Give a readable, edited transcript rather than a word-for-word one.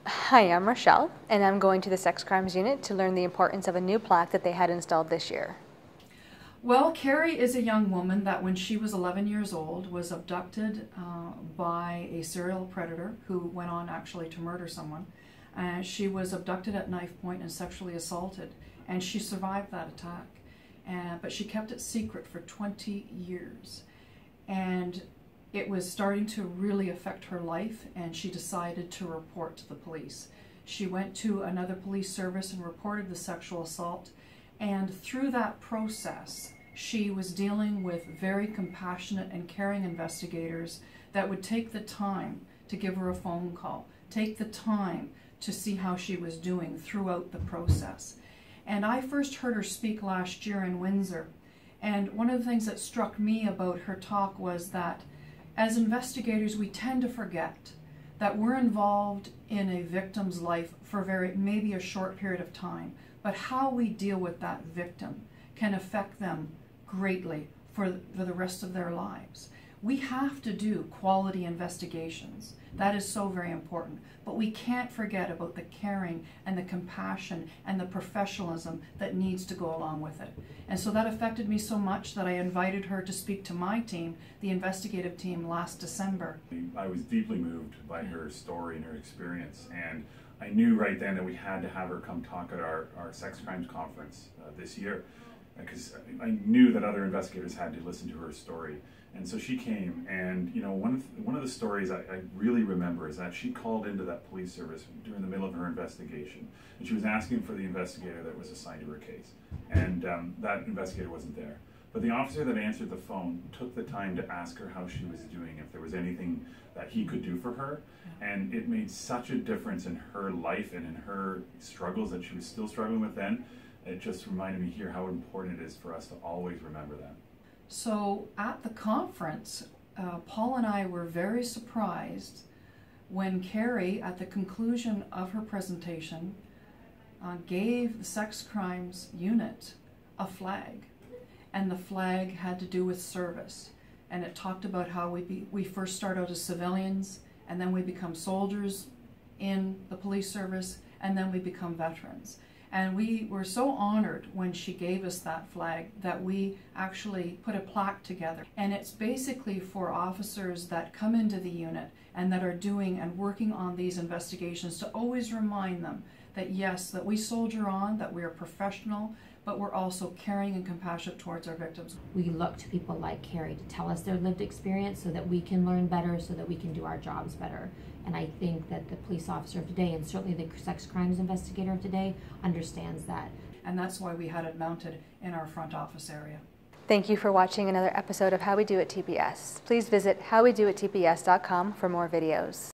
Hi, I'm Rochelle, and I'm going to the Sex Crimes Unit to learn the importance of a new plaque that they had installed this year. Well, Kerri is a young woman that when she was 11 years old was abducted by a serial predator who went on actually to murder someone. She was abducted at knife point and sexually assaulted, and she survived that attack. But she kept it secret for 20 years. And it was starting to really affect her life, and she decided to report to the police. She went to another police service and reported the sexual assault, and through that process she was dealing with very compassionate and caring investigators that would take the time to give her a phone call, take the time to see how she was doing throughout the process. And I first heard her speak last year in Windsor, and one of the things that struck me about her talk was that as investigators, we tend to forget that we're involved in a victim's life for maybe a short period of time, but how we deal with that victim can affect them greatly for the rest of their lives. We have to do quality investigations. That is so very important. But we can't forget about the caring and the compassion and the professionalism that needs to go along with it. And so that affected me so much that I invited her to speak to my team, the investigative team, last December. I was deeply moved by her story and her experience, and I knew right then that we had to have her come talk at our sex crimes conference this year, because I knew that other investigators had to listen to her story. And so she came, and you know, one of the stories I really remember is that she called into that police service during the middle of her investigation, and she was asking for the investigator that was assigned to her case, and that investigator wasn't there. But the officer that answered the phone took the time to ask her how she was doing, if there was anything that he could do for her, and it made such a difference in her life and in her struggles that she was still struggling with then. It just reminded me here how important it is for us to always remember that. So at the conference, Paul and I were very surprised when Kerri, at the conclusion of her presentation, gave the Sex Crimes Unit a flag. And the flag had to do with service. And it talked about how we first start out as civilians, and then we become soldiers in the police service, and then we become veterans. And we were so honored when she gave us that flag that we actually put a plaque together. And it's basically for officers that come into the unit and that are doing and working on these investigations to always remind them that yes, that we soldier on, that we are professional, but we're also caring and compassionate towards our victims. We look to people like Kerri to tell us their lived experience so that we can learn better, so that we can do our jobs better. And I think that the police officer of today, and certainly the sex crimes investigator of today, understands that. And that's why we had it mounted in our front office area. Thank you for watching another episode of How We Do at TPS. Please visit howwedoattps.com for more videos.